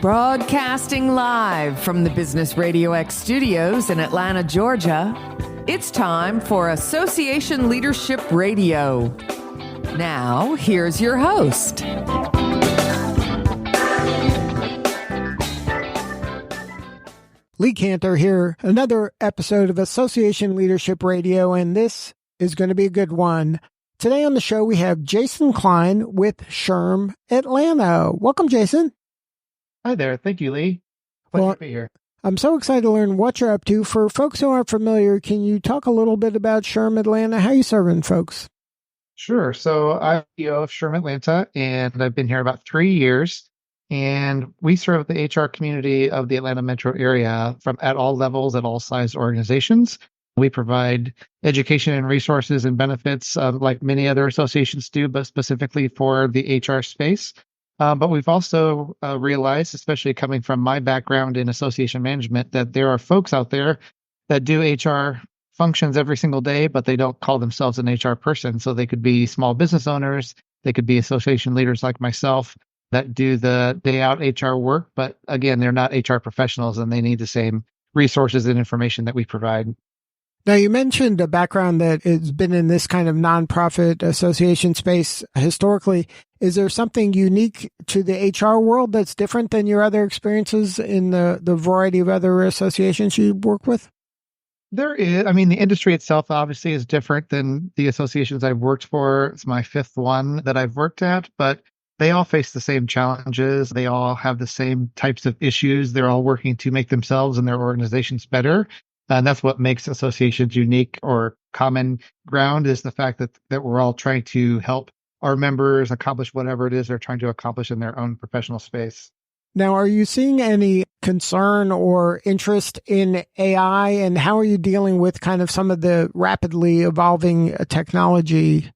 Broadcasting live from the Business RadioX studios in Atlanta, Georgia, it's time for Association Leadership Radio. Now, here's your host. Lee Cantor here, another episode of Association Leadership Radio, and this is going to be a good one. Today on the show, we have Jason Klein with SHRM Atlanta. Welcome, Jason. Hi there. Thank you, Lee. Pleasure to be here. I'm so excited to learn what you're up to. For folks who aren't familiar, can you talk a little bit about SHRM Atlanta? How are you serving folks? Sure. So I'm CEO of SHRM Atlanta, and I've been here about 3 years. And we serve the HR community of the Atlanta metro area from at all levels, at all size organizations. We provide education and resources and benefits like many other associations do, but specifically for the HR space. But we've also realized, especially coming from my background in association management, that there are folks out there that do HR functions every single day, but they don't call themselves an HR person. So they could be small business owners, they could be association leaders like myself that do the day out HR work. But again, they're not HR professionals and they need the same resources and information that we provide. Now, you mentioned a background that has been in this kind of nonprofit association space historically. Is there something unique to the HR world that's different than your other experiences in the variety of other associations you work with? There is. I mean, the industry itself obviously is different than the associations I've worked for. It's my fifth one that I've worked at, but they all face the same challenges. They all have the same types of issues. They're all working to make themselves and their organizations better. And that's what makes associations unique or common ground, is the fact that we're all trying to help our members accomplish whatever it is they're trying to accomplish in their own professional space. Now, are you seeing any concern or interest in AI, and how are you dealing with kind of some of the rapidly evolving technology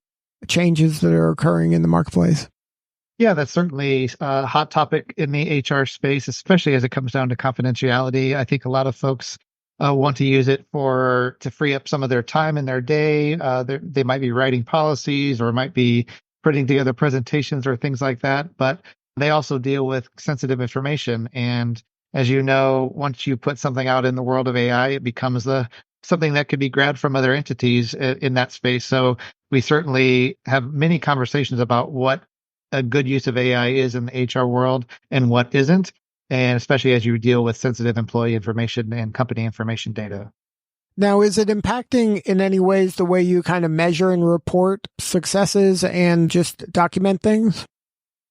changes that are occurring in the marketplace? Yeah, that's certainly a hot topic in the HR space, especially as it comes down to confidentiality. I think a lot of folks want to use it to free up some of their time in their day. They might be writing policies or might be putting together presentations or things like that. But they also deal with sensitive information. And as you know, once you put something out in the world of AI, it becomes something that could be grabbed from other entities in that space. So we certainly have many conversations about what a good use of AI is in the HR world and what isn't. And especially as you deal with sensitive employee information and company information data. Now, is it impacting in any ways the way you kind of measure and report successes and just document things?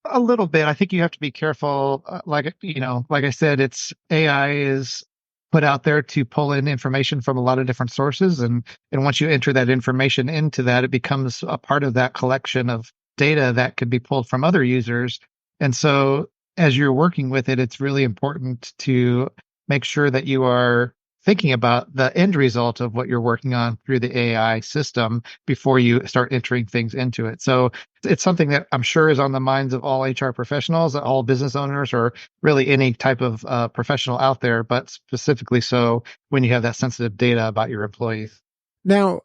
A little bit. I think you have to be careful. Like I said, it's AI is put out there to pull in information from a lot of different sources. And once you enter that information into that, it becomes a part of that collection of data that could be pulled from other users. And so as you're working with it, it's really important to make sure that you are thinking about the end result of what you're working on through the AI system before you start entering things into it. So it's something that I'm sure is on the minds of all HR professionals, all business owners, or really any type of professional out there, but specifically so when you have that sensitive data about your employees. Now,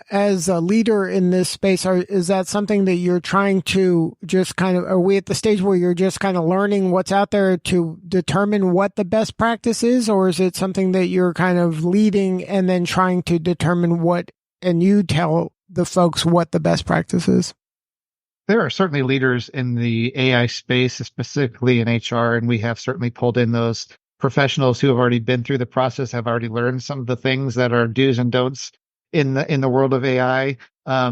as a leader in this space, is that something that you're trying to just kind of, are we at the stage where you're just kind of learning what's out there to determine what the best practice is? Or is it something that you're kind of leading and then trying to determine and you tell the folks what the best practice is? There are certainly leaders in the AI space, specifically in HR, and we have certainly pulled in those professionals who have already been through the process, have already learned some of the things that are do's and don'ts in the world of AI.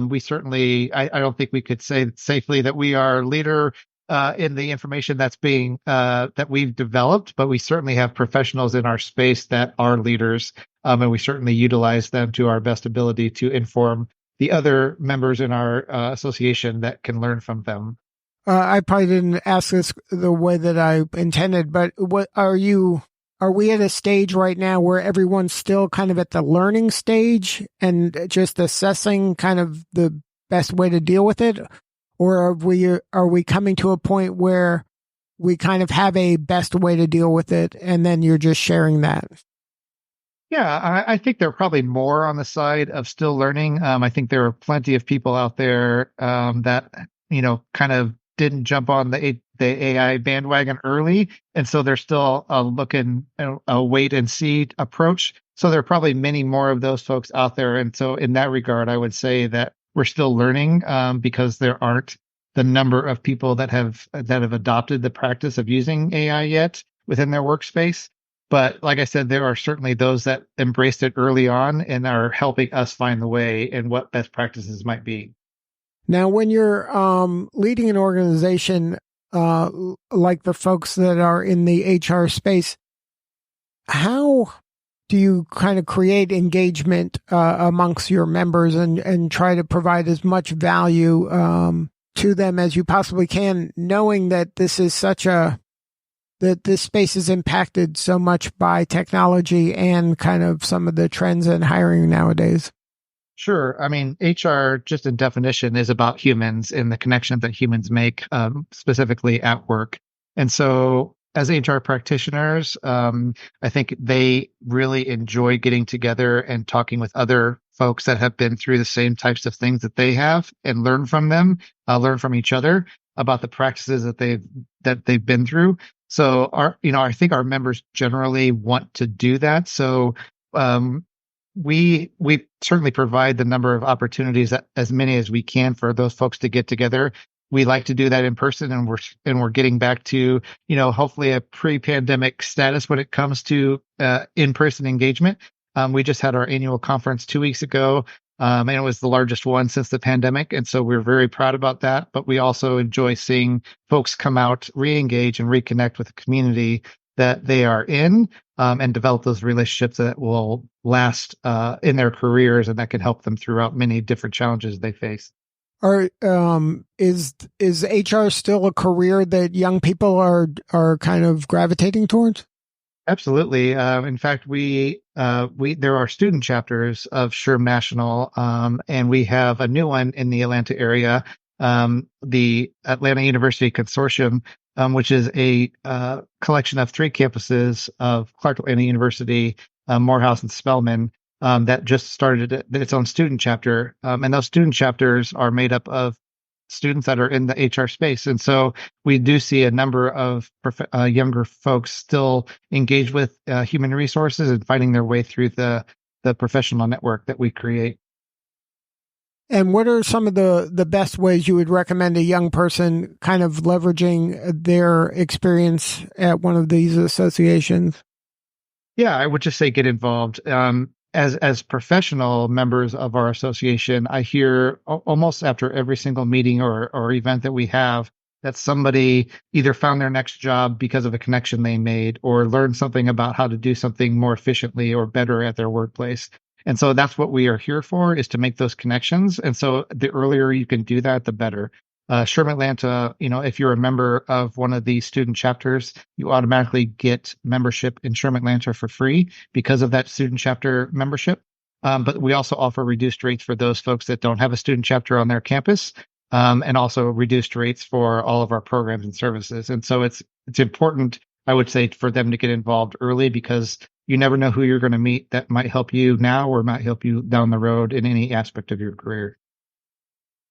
We certainly, I don't think we could say safely that we are leader in the information that's being that we've developed, but we certainly have professionals in our space that are leaders, and we certainly utilize them to our best ability to inform the other members in our association that can learn from them. I probably didn't ask this the way that I intended, but are we at a stage right now where everyone's still kind of at the learning stage and just assessing kind of the best way to deal with it? Or are we coming to a point where we kind of have a best way to deal with it and then you're just sharing that? Yeah, I think they're probably more on the side of still learning. I think there are plenty of people out there that, kind of didn't jump on the AI bandwagon early, and so they're still looking a wait and see approach. So there are probably many more of those folks out there, and so in that regard, I would say that we're still learning because there aren't the number of people that have adopted the practice of using AI yet within their workspace. But like I said, there are certainly those that embraced it early on and are helping us find the way and what best practices might be. Now, when you're leading an organization like the folks that are in the HR space, how do you kind of create engagement amongst your members and try to provide as much value to them as you possibly can, knowing that this is that this space is impacted so much by technology and kind of some of the trends in hiring nowadays? Sure. I mean, HR, just in definition, is about humans and the connection that humans make, specifically at work. And so, as HR practitioners, I think they really enjoy getting together and talking with other folks that have been through the same types of things that they have, and learn from them, learn from each other about the practices that they've been through. So, I think our members generally want to do that. So. We certainly provide the number of opportunities, as many as we can, for those folks to get together. We like to do that in person, and we're getting back to, hopefully a pre-pandemic status when it comes to in-person engagement. We just had our annual conference 2 weeks ago, and it was the largest one since the pandemic, and so we're very proud about that. But we also enjoy seeing folks come out, re-engage, and reconnect with the community that they are in, and develop those relationships that will last in their careers, and that can help them throughout many different challenges they face. Is HR still a career that young people are kind of gravitating towards? Absolutely. In fact, we there are student chapters of SHRM National, and we have a new one in the Atlanta area, the Atlanta University Consortium, which is a collection of 3 campuses of Clark Atlanta University, Morehouse, and Spelman, that just started its own student chapter. And those student chapters are made up of students that are in the HR space. And so we do see a number of younger folks still engaged with human resources and finding their way through the professional network that we create. And what are some of the best ways you would recommend a young person kind of leveraging their experience at one of these associations? Yeah, I would just say get involved. As professional members of our association, I hear almost after every single meeting or event that we have that somebody either found their next job because of a connection they made, or learned something about how to do something more efficiently or better at their workplace. And so that's what we are here for, is to make those connections. And so the earlier you can do that, the better. SHRM Atlanta, if you're a member of one of these student chapters, you automatically get membership in SHRM Atlanta for free because of that student chapter membership. But we also offer reduced rates for those folks that don't have a student chapter on their campus, and also reduced rates for all of our programs and services. And so it's important, I would say, for them to get involved early, because you never know who you're going to meet that might help you now or might help you down the road in any aspect of your career.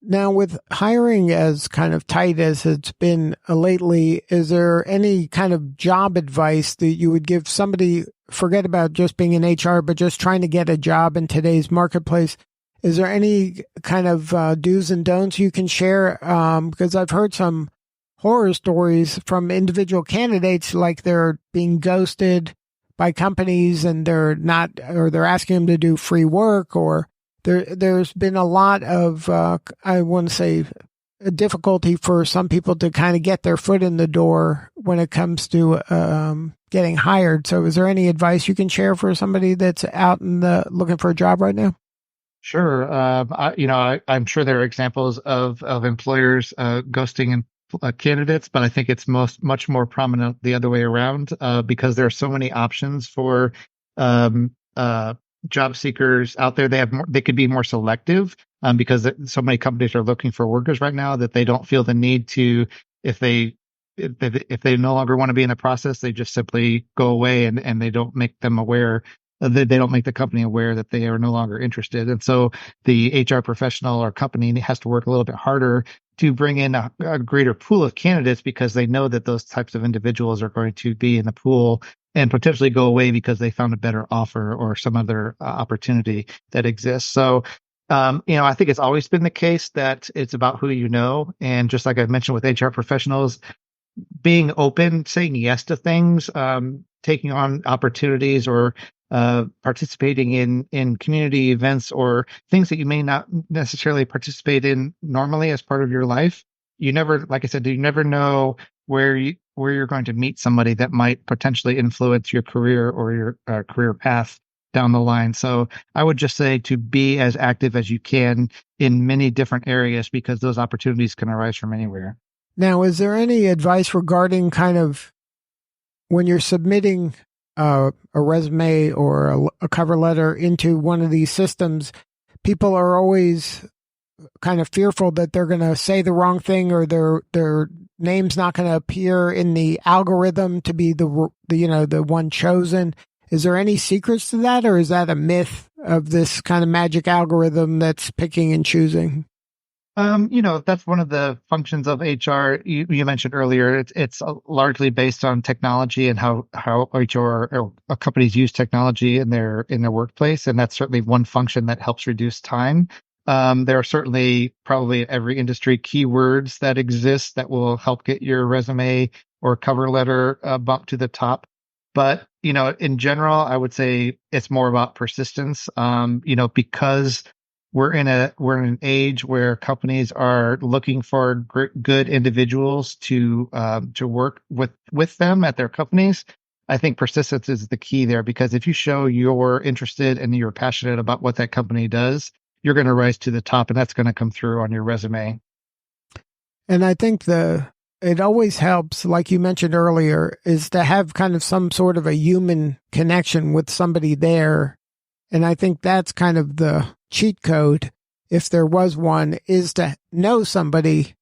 Now, with hiring as kind of tight as it's been lately, is there any kind of job advice that you would give somebody, forget about just being in HR, but just trying to get a job in today's marketplace? Is there any kind of do's and don'ts you can share? Because I've heard some horror stories from individual candidates, like they're being ghosted by companies and they're not, or they're asking them to do free work, or there's been a lot of, I want to say, a difficulty for some people to kind of get their foot in the door when it comes to getting hired. So is there any advice you can share for somebody that's out looking for a job right now? Sure. I'm sure there are examples of employers ghosting candidates, but I think it's much more prominent the other way around, because there are so many options for job seekers out there. They could be more selective, because so many companies are looking for workers right now that they don't feel the need to, if they no longer want to be in the process, they just simply go away, and they don't make them aware. They don't make the company aware that they are no longer interested. And so the HR professional or company has to work a little bit harder to bring in a greater pool of candidates because they know that those types of individuals are going to be in the pool and potentially go away because they found a better offer or some other opportunity that exists. So, I think it's always been the case that it's about who you know. And just like I mentioned with HR professionals, being open, saying yes to things, taking on opportunities or participating in community events or things that you may not necessarily participate in normally as part of your life. You never, like I said, you never know where you're going to meet somebody that might potentially influence your career or your career path down the line. So I would just say to be as active as you can in many different areas because those opportunities can arise from anywhere. Now, is there any advice regarding kind of when you're submitting a resume or a cover letter into one of these systems? People are always kind of fearful that they're going to say the wrong thing or their name's not going to appear in the algorithm to be the one chosen. Is there any secrets to that, or is that a myth of this kind of magic algorithm that's picking and choosing? That's one of the functions of HR you mentioned earlier. It's largely based on technology and how HR or companies use technology in their workplace, and that's certainly one function that helps reduce time. There are certainly probably in every industry keywords that exist that will help get your resume or cover letter bumped to the top. But in general, I would say it's more about persistence. Because we're in an age where companies are looking for good individuals to work with them at their companies. I think persistence is the key there, because if you show you're interested and you're passionate about what that company does, you're going to rise to the top, and that's going to come through on your resume. And I think it always helps, like you mentioned earlier, is to have kind of some sort of a human connection with somebody there. And I think that's kind of the cheat code, if there was one, is to know somebody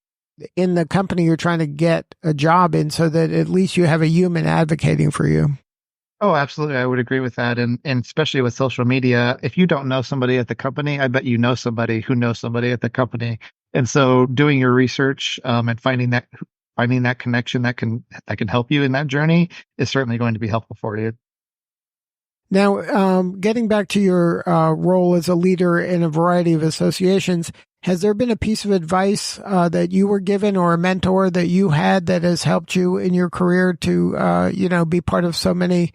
in the company you're trying to get a job in so that at least you have a human advocating for you. Oh, absolutely. I would agree with that. And especially with social media, if you don't know somebody at the company, I bet you know somebody who knows somebody at the company. And so doing your research and finding that connection that can help you in that journey is certainly going to be helpful for you. Now, getting back to your role as a leader in a variety of associations, has there been a piece of advice that you were given or a mentor that you had that has helped you in your career to, be part of so many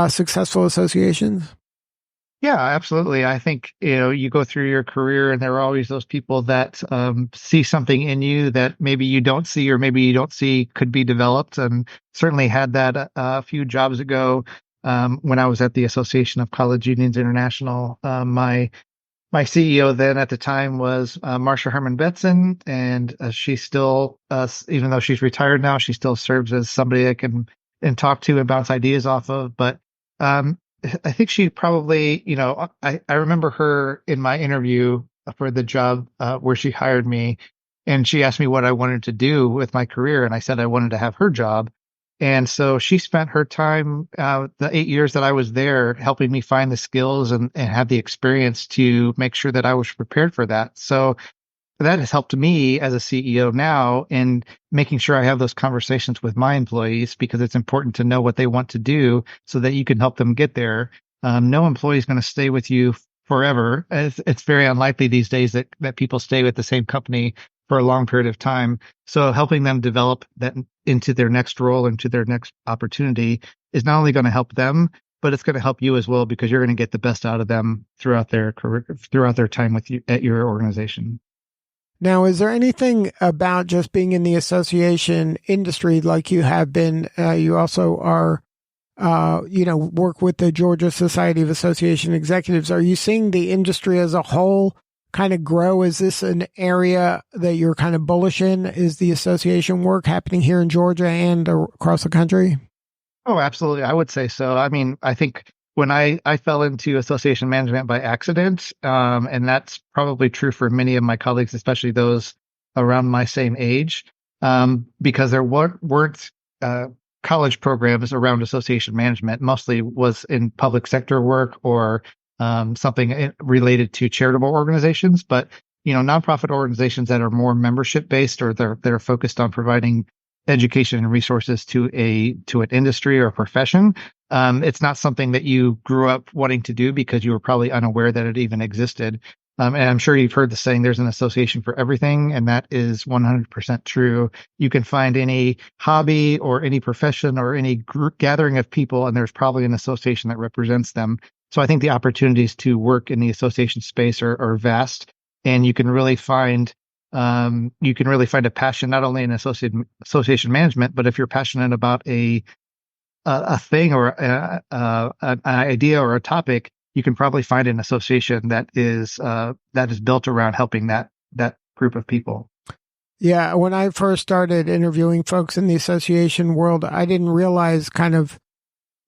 successful associations? Yeah, absolutely. I think, you go through your career and there are always those people that see something in you that maybe you don't see or maybe you don't see could be developed. And certainly had that a few jobs ago. When I was at the Association of College Unions International, my CEO then at the time was Marsha Herman Betson, and she still, even though she's retired now, she still serves as somebody I can and talk to and bounce ideas off of. But I think she probably, I remember her in my interview for the job where she hired me, and she asked me what I wanted to do with my career, and I said I wanted to have her job. And so she spent her time, the 8 years that I was there, helping me find the skills and have the experience to make sure that I was prepared for that. So that has helped me as a CEO now in making sure I have those conversations with my employees, because it's important to know what they want to do so that you can help them get there. No employee is going to stay with you forever. It's very unlikely these days that people stay with the same company for a long period of time. So helping them develop that into their next role, into their next opportunity is not only going to help them, but it's going to help you as well, because you're going to get the best out of them throughout their career, throughout their time with you at your organization. Now, is there anything about just being in the association industry like you have been? You also are, work with the Georgia Society of Association Executives. Are you seeing the industry as a whole kind of grow? Is this an area that you're kind of bullish in? Is the association work happening here in Georgia and across the country? Oh, absolutely. I would say so. I mean, I think when I fell into association management by accident, and that's probably true for many of my colleagues, especially those around my same age, because there weren't college programs around association management. Mostly was in public sector work or something related to charitable organizations. But nonprofit organizations that are more membership based, or they're focused on providing education and resources to an industry or a profession. It's not something that you grew up wanting to do because you were probably unaware that it even existed. And I'm sure you've heard the saying, there's an association for everything, and that is 100% true. You can find any hobby or any profession or any group gathering of people, and there's probably an association that represents them. So I think the opportunities to work in the association space are vast, and you can really find a passion not only in association management, but if you're passionate about a thing or an idea or a topic, you can probably find an association that is built around helping that group of people. Yeah, when I first started interviewing folks in the association world, I didn't realize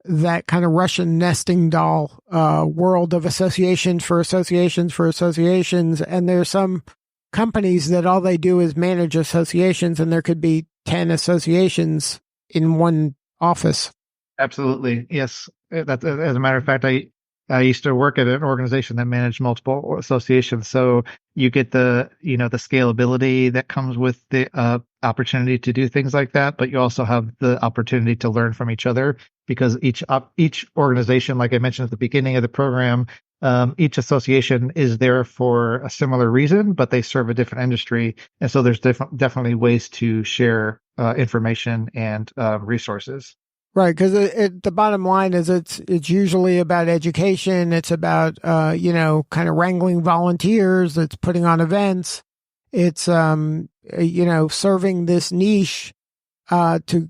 that kind of Russian nesting doll world of associations for associations for associations. And there's some companies that all they do is manage associations, and there could be 10 associations in one office. Absolutely. Yes. As a matter of fact, I used to work at an organization that managed multiple associations. So you get the scalability that comes with the opportunity to do things like that, but you also have the opportunity to learn from each other, because each organization, like I mentioned at the beginning of the program, each association is there for a similar reason, but they serve a different industry. And so there's definitely ways to share information and resources. Right, because the bottom line is it's usually about education. It's about kind of wrangling volunteers. It's putting on events. It's serving this niche to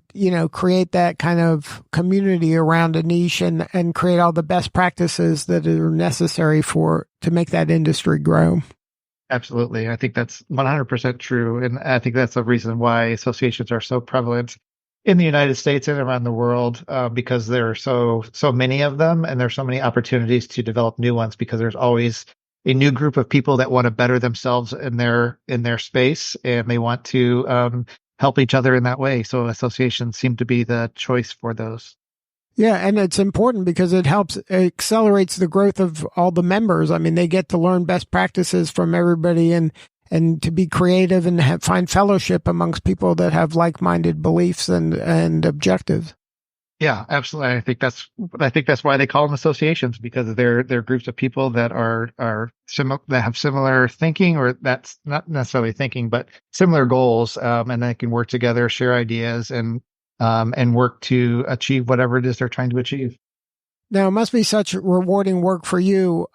create that kind of community around a niche and create all the best practices that are necessary to make that industry grow. Absolutely, I think that's 100% true, and I think that's the reason why associations are so prevalent in the United States and around the world, because there are so many of them, and there's so many opportunities to develop new ones, because there's always a new group of people that want to better themselves in their space, and they want to help each other in that way. So associations seem to be the choice for those. Yeah, and it's important because it accelerates the growth of all the members. I mean, they get to learn best practices from everybody and to be creative and find fellowship amongst people that have like-minded beliefs and objectives. Yeah, absolutely. I think that's why they call them associations, because they're groups of people that are similar, that have similar thinking, or that's not necessarily thinking, but similar goals, and they can work together, share ideas, and work to achieve whatever it is they're trying to achieve. Now, it must be such rewarding work for you.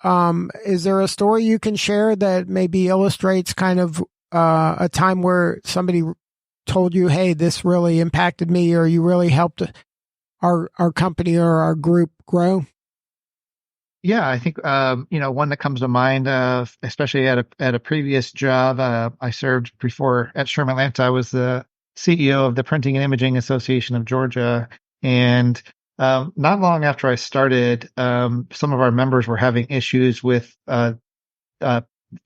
Is there a story you can share that maybe illustrates kind of a time where somebody told you, hey, this really impacted me, or you really helped our company or our group grow? Yeah, I think one that comes to mind, especially at a previous job I served before at Sherman Atlanta. I was the CEO of the Printing and Imaging Association of Georgia, and not long after I started, some of our members were having issues with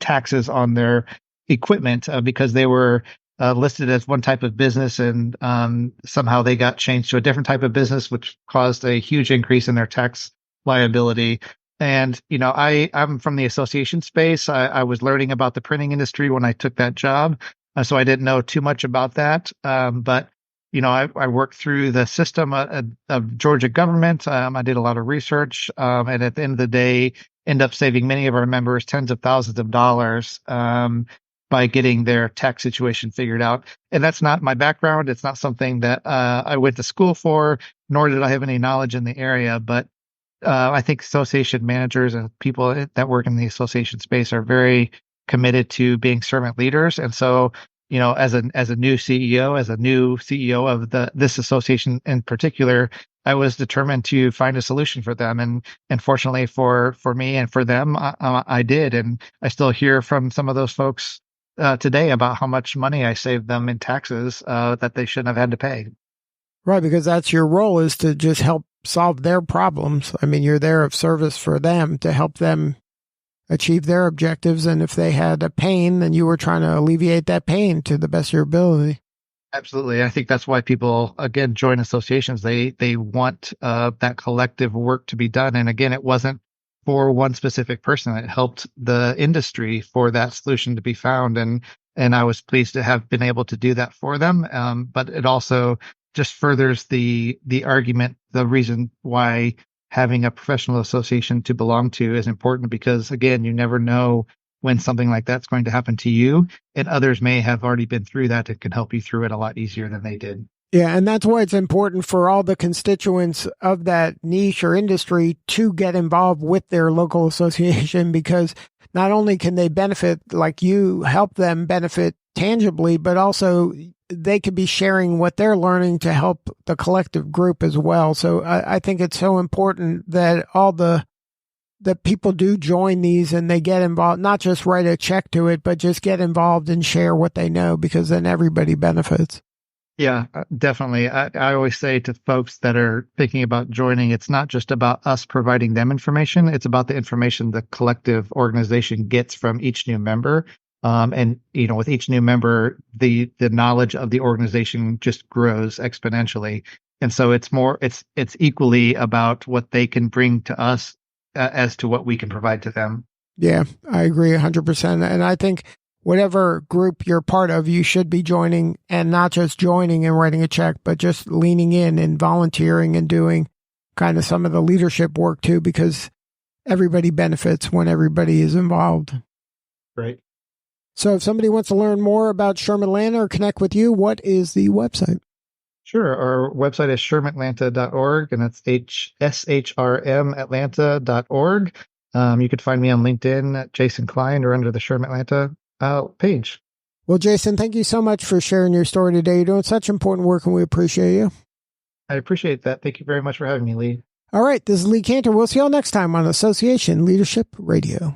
taxes on their equipment because they were listed as one type of business, and somehow they got changed to a different type of business, which caused a huge increase in their tax liability. And I'm from the association space. I was learning about the printing industry when I took that job, so I didn't know too much about that. But I worked through the system of Georgia government. I did a lot of research, and at the end of the day, end up saving many of our members tens of thousands of dollars by getting their tax situation figured out. And that's not my background. It's not something that I went to school for, nor did I have any knowledge in the area. But I think association managers and people that work in the association space are very committed to being servant leaders. And so, as a new CEO, of this association in particular, I was determined to find a solution for them. And fortunately for me and for them, I did. And I still hear from some of those folks today about how much money I saved them in taxes that they shouldn't have had to pay. Right, because that's your role, is to just help solve their problems. I mean, you're there of service for them to help them achieve their objectives. And if they had a pain, then you were trying to alleviate that pain to the best of your ability. Absolutely. I think that's why people, again, join associations. They want that collective work to be done. And again, it wasn't for one specific person. It helped the industry for that solution to be found. And I was pleased to have been able to do that for them. But it also just furthers the argument, the reason why having a professional association to belong to is important, because again, you never know when something like that's going to happen to you, and others may have already been through that and can help you through it a lot easier than they did. Yeah, and that's why it's important for all the constituents of that niche or industry to get involved with their local association, because not only can they benefit, like you help them benefit tangibly, but also they could be sharing what they're learning to help the collective group as well. So I think it's so important that all the people do join these and they get involved, not just write a check to it, but just get involved and share what they know, because then everybody benefits. Yeah, definitely. I always say to folks that are thinking about joining, it's not just about us providing them information. It's about the information the collective organization gets from each new member. And, with each new member, the knowledge of the organization just grows exponentially. And so it's equally about what they can bring to us as to what we can provide to them. Yeah, I agree 100%. And I think whatever group you're part of, you should be joining, and not just joining and writing a check, but just leaning in and volunteering and doing kind of some of the leadership work too, because everybody benefits when everybody is involved. Right. So if somebody wants to learn more about Sherm Atlanta or connect with you, what is the website? Sure. Our website is shermatlanta.org, and that's SHRM Atlanta.org. You could find me on LinkedIn at Jason Klein, or under the Sherm Atlanta page. Well, Jason, thank you so much for sharing your story today. You're doing such important work, and we appreciate you. I appreciate that. Thank you very much for having me, Lee. All right. This is Lee Cantor. We'll see you all next time on Association Leadership Radio.